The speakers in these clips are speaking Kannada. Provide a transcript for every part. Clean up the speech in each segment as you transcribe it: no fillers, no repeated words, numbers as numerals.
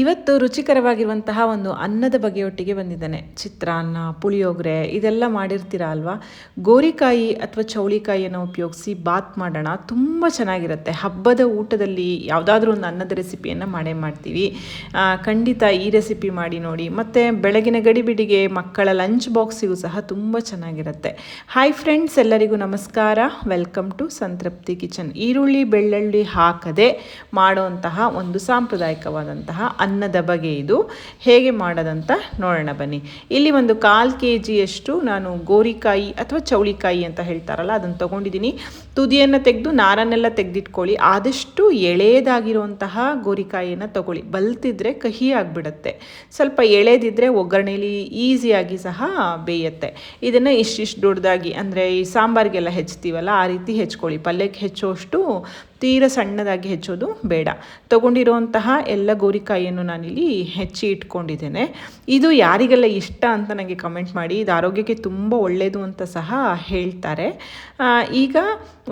ಇವತ್ತು ರುಚಿಕರವಾಗಿರುವಂತಹ ಒಂದು ಅನ್ನದ ಬಗೆಯೊಟ್ಟಿಗೆ ಬಂದಿದ್ದಾನೆ. ಚಿತ್ರಾನ್ನ, ಪುಳಿಯೋಗರೆ ಇದೆಲ್ಲ ಮಾಡಿರ್ತೀರ ಅಲ್ವಾ? ಗೋರಿಕಾಯಿ ಅಥವಾ ಚೌಳಿಕಾಯಿಯನ್ನು ಉಪಯೋಗಿಸಿ ಬಾತ್ ಮಾಡೋಣ. ತುಂಬ ಚೆನ್ನಾಗಿರುತ್ತೆ. ಹಬ್ಬದ ಊಟದಲ್ಲಿ ಯಾವುದಾದ್ರೂ ಒಂದು ಅನ್ನದ ರೆಸಿಪಿಯನ್ನು ಮಾಡೇ ಮಾಡ್ತೀವಿ. ಖಂಡಿತ ಈ ರೆಸಿಪಿ ಮಾಡಿ ನೋಡಿ. ಮತ್ತು ಬೆಳಗಿನ ಗಡಿಬಿಡಿಗೆ ಮಕ್ಕಳ ಲಂಚ್ ಬಾಕ್ಸಿಗೂ ಸಹ ತುಂಬ ಚೆನ್ನಾಗಿರುತ್ತೆ. ಹಾಯ್ ಫ್ರೆಂಡ್ಸ್, ಎಲ್ಲರಿಗೂ ನಮಸ್ಕಾರ. ವೆಲ್ಕಮ್ ಟು ಸಂತೃಪ್ತಿ ಕಿಚನ್. ಈರುಳ್ಳಿ ಬೆಳ್ಳುಳ್ಳಿ ಹಾಕದೆ ಮಾಡುವಂತಹ ಒಂದು ಸಾಂಪ್ರದಾಯಿಕವಾದಂತಹ ಅನ್ನದ ಬಗೆ ಇದು. ಹೇಗೆ ಮಾಡೋದಂತ ನೋಡೋಣ ಬನ್ನಿ. ಇಲ್ಲಿ ಒಂದು 1/4 kg ನಾನು ಗೋರಿಕಾಯಿ ಅಥವಾ ಚೌಳಿಕಾಯಿ ಅಂತ ಹೇಳ್ತಾರಲ್ಲ ಅದನ್ನು ತೊಗೊಂಡಿದ್ದೀನಿ. ತುದಿಯನ್ನು ತೆಗೆದು ನಾರನ್ನೆಲ್ಲ ತೆಗೆದಿಟ್ಕೊಳ್ಳಿ. ಆದಷ್ಟು ಎಳೆಯದಾಗಿರುವಂತಹ ಗೋರಿಕಾಯಿಯನ್ನು ತೊಗೊಳ್ಳಿ. ಬಲ್ತಿದ್ರೆ ಕಹಿ ಆಗಿಬಿಡುತ್ತೆ. ಸ್ವಲ್ಪ ಎಳೆದಿದ್ದರೆ ಒಗ್ಗರಣೆಯಲ್ಲಿ ಈಸಿಯಾಗಿ ಸಹ ಬೇಯುತ್ತೆ. ಇದನ್ನು ಇಷ್ಟಿಷ್ಟು ದೊಡ್ಡದಾಗಿ, ಅಂದರೆ ಈ ಸಾಂಬಾರಿಗೆಲ್ಲ ಹೆಚ್ಚುತ್ತೀವಲ್ಲ ಆ ರೀತಿ ಹೆಚ್ಕೊಳ್ಳಿ. ಪಲ್ಯಕ್ಕೆ ಹೆಚ್ಚುವಷ್ಟು ತೀರ ಸಣ್ಣದಾಗಿ ಹೆಚ್ಚೋದು ಬೇಡ. ತೊಗೊಂಡಿರುವಂತಹ ಎಲ್ಲ ಗೋರಿಕಾಯಿಯನ್ನು ನಾನಿಲ್ಲಿ ಹೆಚ್ಚಿ ಇಟ್ಕೊಂಡಿದ್ದೇನೆ. ಇದು ಯಾರಿಗೆಲ್ಲ ಇಷ್ಟ ಅಂತ ನನಗೆ ಕಮೆಂಟ್ ಮಾಡಿ. ಇದು ಆರೋಗ್ಯಕ್ಕೆ ತುಂಬ ಒಳ್ಳೆಯದು ಅಂತ ಸಹ ಹೇಳ್ತಾರೆ. ಈಗ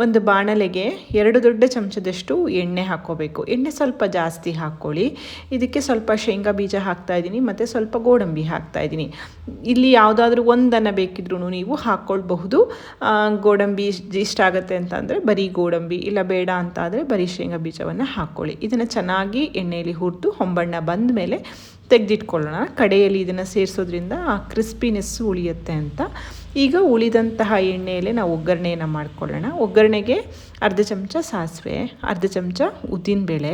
ಒಂದು ಬಾಣಲೆಗೆ 2 ದೊಡ್ಡ ಚಮಚದಷ್ಟು ಎಣ್ಣೆ ಹಾಕ್ಕೋಬೇಕು. ಎಣ್ಣೆ ಸ್ವಲ್ಪ ಜಾಸ್ತಿ ಹಾಕ್ಕೊಳ್ಳಿ. ಇದಕ್ಕೆ ಸ್ವಲ್ಪ ಶೇಂಗಾ ಬೀಜ ಹಾಕ್ತಾಯಿದ್ದೀನಿ ಮತ್ತು ಸ್ವಲ್ಪ ಗೋಡಂಬಿ ಹಾಕ್ತಾಯಿದ್ದೀನಿ. ಇಲ್ಲಿ ಯಾವುದಾದ್ರೂ ಒಂದನ್ನು ಬೇಕಿದ್ರೂ ನೀವು ಹಾಕ್ಕೊಳ್ಬಹುದು. ಗೋಡಂಬಿ ಇಷ್ಟ ಆಗುತ್ತೆ ಅಂತಂದರೆ ಬರೀ ಗೋಡಂಬಿ, ಇಲ್ಲ ಬೇಡ ಅಂತ ಆದರೆ ಬರೀ ಶೇಂಗಾ ಬೀಜವನ್ನು ಹಾಕ್ಕೊಳ್ಳಿ. ಇದನ್ನು ಚೆನ್ನಾಗಿ ಎಣ್ಣೆಯಲ್ಲಿ ಹುರಿದು ಹೊಂಬಣ್ಣ ಬಂದ ಮೇಲೆ ತೆಗೆದಿಟ್ಕೊಳ್ಳೋಣ. ಕಡೆಯಲ್ಲಿ ಇದನ್ನು ಸೇರಿಸೋದ್ರಿಂದ ಕ್ರಿಸ್ಪಿನೆಸ್ಸು ಉಳಿಯುತ್ತೆ ಅಂತ. ಈಗ ಉಳಿದಂತಹ ಎಣ್ಣೆಯಲ್ಲೇ ನಾವು ಒಗ್ಗರಣೆಯನ್ನು ಮಾಡ್ಕೊಳ್ಳೋಣ. ಒಗ್ಗರಣೆಗೆ ಅರ್ಧ ಚಮಚ ಸಾಸಿವೆ, ಅರ್ಧ ಚಮಚ ಉದ್ದಿನಬೇಳೆ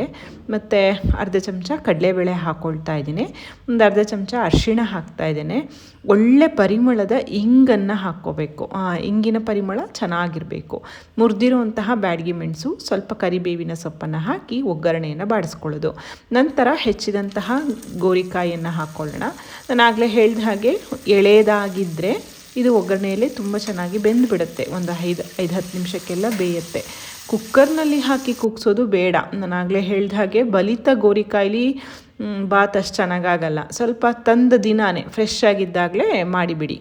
ಮತ್ತು ಅರ್ಧ ಚಮಚ ಕಡಲೆಬೇಳೆ ಹಾಕ್ಕೊಳ್ತಾ ಇದ್ದೀನಿ. ಒಂದು ಅರ್ಧ ಚಮಚ ಅರಿಶಿಣ ಹಾಕ್ತಾಯಿದ್ದೇನೆ. ಒಳ್ಳೆ ಪರಿಮಳದ ಇಂಗನ್ನು ಹಾಕ್ಕೋಬೇಕು. ಇಂಗಿನ ಪರಿಮಳ ಚೆನ್ನಾಗಿರಬೇಕು. ಮುರಿದಿರುವಂತಹ ಬ್ಯಾಡಗಿ ಮೆಣಸು, ಸ್ವಲ್ಪ ಕರಿಬೇವಿನ ಸೊಪ್ಪನ್ನು ಹಾಕಿ ಒಗ್ಗರಣೆಯನ್ನು ಬಾಡಿಸ್ಕೊಳ್ಳೋದು. ನಂತರ ಹೆಚ್ಚಿದಂತಹ ಗೋರಿಕಾಯಿಯನ್ನು ಹಾಕ್ಕೊಳ್ಳೋಣ. ನಾನು ಆಗಲೇ ಹೇಳಿದ ಹಾಗೆ ಎಳೆದಾಗಿದ್ದರೆ ಇದು ಒಗ್ಗರಣೆಯಲ್ಲಿ ತುಂಬ ಚೆನ್ನಾಗಿ ಬೆಂದುಬಿಡುತ್ತೆ. ಒಂದು 5-10 ನಿಮಿಷಕ್ಕೆಲ್ಲ ಬೇಯುತ್ತೆ. ಕುಕ್ಕರ್ನಲ್ಲಿ ಹಾಕಿ ಕುಗ್ಸೋದು ಬೇಡ. ನಾನು ಆಗಲೇ ಹೇಳಿದ ಹಾಗೆ ಬಲಿತ ಗೋರಿಕಾಯಿಲಿ ಬಾತ್ ಅಷ್ಟು ಚೆನ್ನಾಗಾಗಲ್ಲ. ಸ್ವಲ್ಪ ತಂದ ದಿನಾನೇ ಫ್ರೆಶ್ ಆಗಿದ್ದಾಗಲೇ ಮಾಡಿಬಿಡಿ.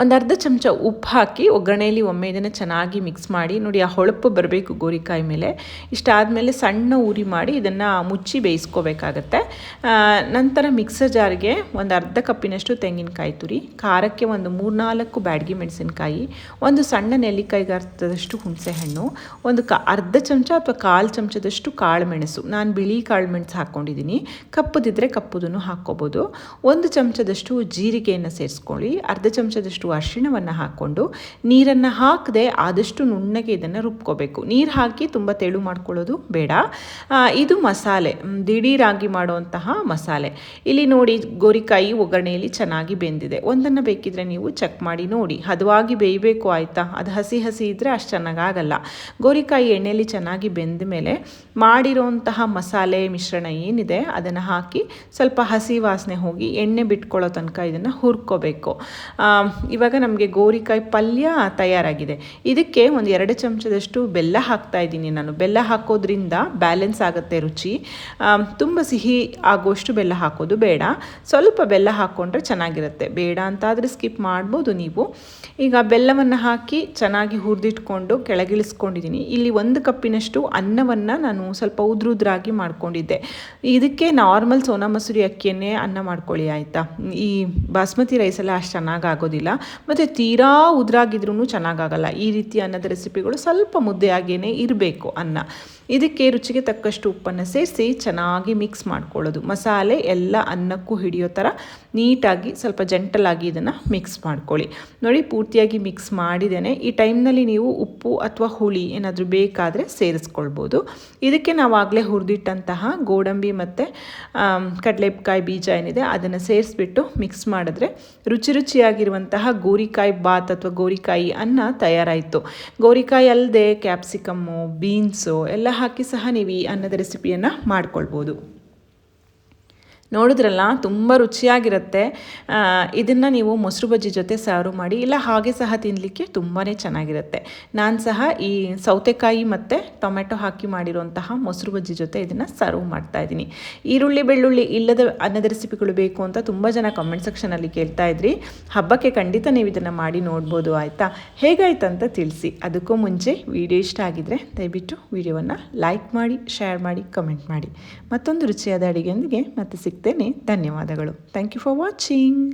ಒಂದು ಅರ್ಧ ಚಮಚ ಉಪ್ಪು ಹಾಕಿ ಒಗ್ಗರಣೆಯಲ್ಲಿ ಒಮ್ಮೆ ಇದನ್ನು ಚೆನ್ನಾಗಿ ಮಿಕ್ಸ್ ಮಾಡಿ. ನೋಡಿ, ಆ ಹೊಳಪು ಬರಬೇಕು ಗೋರಿಕಾಯಿ ಮೇಲೆ. ಇಷ್ಟಾದಮೇಲೆ ಸಣ್ಣ ಉರಿ ಮಾಡಿ ಇದನ್ನು ಮುಚ್ಚಿ ಬೇಯಿಸ್ಕೋಬೇಕಾಗತ್ತೆ. ನಂತರ ಮಿಕ್ಸರ್ ಜಾರ್ಗೆ ಒಂದು ಅರ್ಧ ಕಪ್ಪಿನಷ್ಟು ತೆಂಗಿನಕಾಯಿ ತುರಿ, ಖಾರಕ್ಕೆ ಒಂದು 3-4 ಬ್ಯಾಡಗಿ ಮೆಣಸಿನಕಾಯಿ, ಒಂದು ಸಣ್ಣ ನೆಲ್ಲಿಕಾಯಿ ಗಾತ್ರದಷ್ಟು ಹುಣಸೆಹಣ್ಣು, ಒಂದು ಅರ್ಧ ಚಮಚ ಅಥವಾ 1/4 ಚಮಚದಷ್ಟು ಕಾಳು ಮೆಣಸು. ನಾನು ಬಿಳಿ ಕಾಳು ಮೆಣಸು ಹಾಕ್ಕೊಂಡಿದ್ದೀನಿ. ಕಪ್ಪುದಿದ್ದರೆ ಕಪ್ಪುದನ್ನು ಹಾಕ್ಕೋಬೋದು. 1 ಚಮಚದಷ್ಟು ಜೀರಿಗೆಯನ್ನು ಸೇರಿಸ್ಕೊಳ್ಳಿ. ಅರ್ಧ ಚಮಚದಷ್ಟು ಅರಿಶಿಣವನ್ನು ಹಾಕ್ಕೊಂಡು ನೀರನ್ನು ಹಾಕದೆ ಆದಷ್ಟು ನುಣ್ಣಗೆ ಇದನ್ನು ರುಬ್ಕೋಬೇಕು. ನೀರು ಹಾಕಿ ತುಂಬ ತೆಳು ಮಾಡ್ಕೊಳ್ಳೋದು ಬೇಡ. ಇದು ಮಸಾಲೆ, ದಿಢೀರಾಗಿ ಮಾಡುವಂತಹ ಮಸಾಲೆ. ಇಲ್ಲಿ ನೋಡಿ, ಗೋರಿಕಾಯಿ ಒಗ್ಗರಣೆಯಲ್ಲಿ ಚೆನ್ನಾಗಿ ಬೆಂದಿದೆ. ಒಂದನ್ನು ಬೇಕಿದ್ರೆ ನೀವು ಚೆಕ್ ಮಾಡಿ ನೋಡಿ. ಹದವಾಗಿ ಬೇಯಬೇಕು, ಆಯಿತಾ? ಅದು ಹಸಿ ಇದ್ದರೆ ಅಷ್ಟು ಚೆನ್ನಾಗಾಗಲ್ಲ. ಗೋರಿಕಾಯಿ ಎಣ್ಣೆಯಲ್ಲಿ ಚೆನ್ನಾಗಿ ಬೆಂದ ಮೇಲೆ ಮಾಡಿರೋಂತಹ ಮಸಾಲೆ ಮಿಶ್ರಣ ಏನಿದೆ ಅದನ್ನು ಹಾಕಿ ಸ್ವಲ್ಪ ಹಸಿ ವಾಸನೆ ಹೋಗಿ ಎಣ್ಣೆ ಬಿಟ್ಕೊಳ್ಳೋ ತನಕ ಇದನ್ನು ಹುರ್ಕೋಬೇಕು. ಇವಾಗ ನಮಗೆ ಗೋರಿಕಾಯಿ ಪಲ್ಯ ತಯಾರಾಗಿದೆ. ಇದಕ್ಕೆ ಒಂದು 2 ಚಮಚದಷ್ಟು ಬೆಲ್ಲ ಹಾಕ್ತಾ ಇದ್ದೀನಿ ನಾನು. ಬೆಲ್ಲ ಹಾಕೋದ್ರಿಂದ ಬ್ಯಾಲೆನ್ಸ್ ಆಗುತ್ತೆ ರುಚಿ. ತುಂಬ ಸಿಹಿ ಆಗುವಷ್ಟು ಬೆಲ್ಲ ಹಾಕೋದು ಬೇಡ. ಸ್ವಲ್ಪ ಬೆಲ್ಲ ಹಾಕ್ಕೊಂಡ್ರೆ ಚೆನ್ನಾಗಿರುತ್ತೆ. ಬೇಡ ಅಂತಾದರೆ ಸ್ಕಿಪ್ ಮಾಡ್ಬೋದು ನೀವು. ಈಗ ಬೆಲ್ಲವನ್ನು ಹಾಕಿ ಚೆನ್ನಾಗಿ ಹುರಿದಿಟ್ಕೊಂಡು ಕೆಳಗಿಳಿಸ್ಕೊಂಡಿದ್ದೀನಿ. ಇಲ್ಲಿ 1 ಕಪ್ಪಿನಷ್ಟು ಅನ್ನವನ್ನು ನಾನು ಸ್ವಲ್ಪ ಉದ್ರಾಗಿ ಮಾಡ್ಕೊಂಡಿದ್ದೆ. ಇದಕ್ಕೆ ನಾರ್ಮಲ್ ಸೋನಾ ಮಸೂರಿ ಅಕ್ಕಿಯನ್ನೇ ಅನ್ನ ಮಾಡ್ಕೊಳ್ಳಿ, ಆಯಿತಾ? ಈ ಬಾಸ್ಮತಿ ರೈಸೆಲ್ಲ ಅಷ್ಟು ಚೆನ್ನಾಗಾಗೋದಿಲ್ಲ. ಮತ್ತು ತೀರಾ ಉದ್ರಾಗಿದ್ರೂ ಚೆನ್ನಾಗಾಗಲ್ಲ. ಈ ರೀತಿ ಅನ್ನದ ರೆಸಿಪಿಗಳು ಸ್ವಲ್ಪ ಮುದ್ದೆಯಾಗೇ ಇರಬೇಕು ಅನ್ನ. ಇದಕ್ಕೆ ರುಚಿಗೆ ತಕ್ಕಷ್ಟು ಉಪ್ಪನ್ನು ಸೇರಿಸಿ ಚೆನ್ನಾಗಿ ಮಿಕ್ಸ್ ಮಾಡ್ಕೊಳ್ಳೋದು. ಮಸಾಲೆ ಎಲ್ಲ ಅನ್ನಕ್ಕೂ ಹಿಡಿಯೋ ಥರ ನೀಟಾಗಿ ಸ್ವಲ್ಪ ಜಂಟಲಾಗಿ ಇದನ್ನು ಮಿಕ್ಸ್ ಮಾಡ್ಕೊಳ್ಳಿ. ನೋಡಿ, ಪೂರ್ತಿಯಾಗಿ ಮಿಕ್ಸ್ ಮಾಡಿದ್ದೇನೆ. ಈ ಟೈಮ್ನಲ್ಲಿ ನೀವು ಉಪ್ಪು ಅಥವಾ ಹುಳಿ ಏನಾದರೂ ಬೇಕಾದರೆ ಸೇರಿಸ್ಕೊಳ್ಬೋದು. ಇದಕ್ಕೆ ನಾವಾಗಲೇ ಹುರಿದಿಟ್ಟಂತಹ ಗೋಡಂಬಿ ಮತ್ತು ಕಡಲೆಕಾಯಿ ಬೀಜ ಏನಿದೆ ಅದನ್ನು ಸೇರಿಸ್ಬಿಟ್ಟು ಮಿಕ್ಸ್ ಮಾಡಿದ್ರೆ ರುಚಿಯಾಗಿರುವಂತಹ ಗೋರಿಕಾಯಿ ಬಾತ್ ಅಥವಾ ಗೋರಿಕಾಯಿ ಅನ್ನ ತಯಾರಾಯಿತು. ಗೋರಿಕಾಯಿ ಅಲ್ಲದೆ ಕ್ಯಾಪ್ಸಿಕಮ್ಮು, ಬೀನ್ಸು ಎಲ್ಲ ಹಾಕಿ ಸಹ ನೀವು ಈ ಅನ್ನದ ರೆಸಿಪಿಯನ್ನು ಮಾಡ್ಕೊಳ್ಬೋದು. ನೋಡಿದ್ರಲ್ಲ ತುಂಬ ರುಚಿಯಾಗಿರುತ್ತೆ. ಇದನ್ನು ನೀವು ಮೊಸರು ಬಜ್ಜಿ ಜೊತೆ ಸರ್ವ್ ಮಾಡಿ, ಇಲ್ಲ ಹಾಗೆ ಸಹ ತಿನ್ನಲಿಕ್ಕೆ ತುಂಬಾ ಚೆನ್ನಾಗಿರುತ್ತೆ. ನಾನು ಸಹ ಈ ಸೌತೆಕಾಯಿ ಮತ್ತು ಟೊಮೆಟೊ ಹಾಕಿ ಮಾಡಿರುವಂತಹ ಮೊಸರು ಬಜ್ಜಿ ಜೊತೆ ಇದನ್ನು ಸರ್ವ್ ಮಾಡ್ತಾಯಿದ್ದೀನಿ. ಈರುಳ್ಳಿ ಬೆಳ್ಳುಳ್ಳಿ ಇಲ್ಲದ ಅನ್ನದ ರೆಸಿಪಿಗಳು ಬೇಕು ಅಂತ ತುಂಬ ಜನ ಕಮೆಂಟ್ ಸೆಕ್ಷನಲ್ಲಿ ಕೇಳ್ತಾ ಇದ್ರಿ. ಹಬ್ಬಕ್ಕೆ ಖಂಡಿತ ನೀವು ಇದನ್ನು ಮಾಡಿ ನೋಡ್ಬೋದು ಆಯಿತಾ. ಹೇಗಾಯ್ತು ಅಂತ ತಿಳಿಸಿ. ಅದಕ್ಕೂ ಮುಂಚೆ ವಿಡಿಯೋ ಇಷ್ಟ ಆಗಿದ್ದರೆ ದಯವಿಟ್ಟು ವಿಡಿಯೋವನ್ನು ಲೈಕ್ ಮಾಡಿ, ಶೇರ್ ಮಾಡಿ, ಕಮೆಂಟ್ ಮಾಡಿ. ಮತ್ತೊಂದು ರುಚಿಯಾದ ಅಡುಗೆಯೊಂದಿಗೆ ಮತ್ತೆ ಸಿಗ್ತೇನೆ. ಧನ್ಯವಾದಗಳು. Thank you for watching.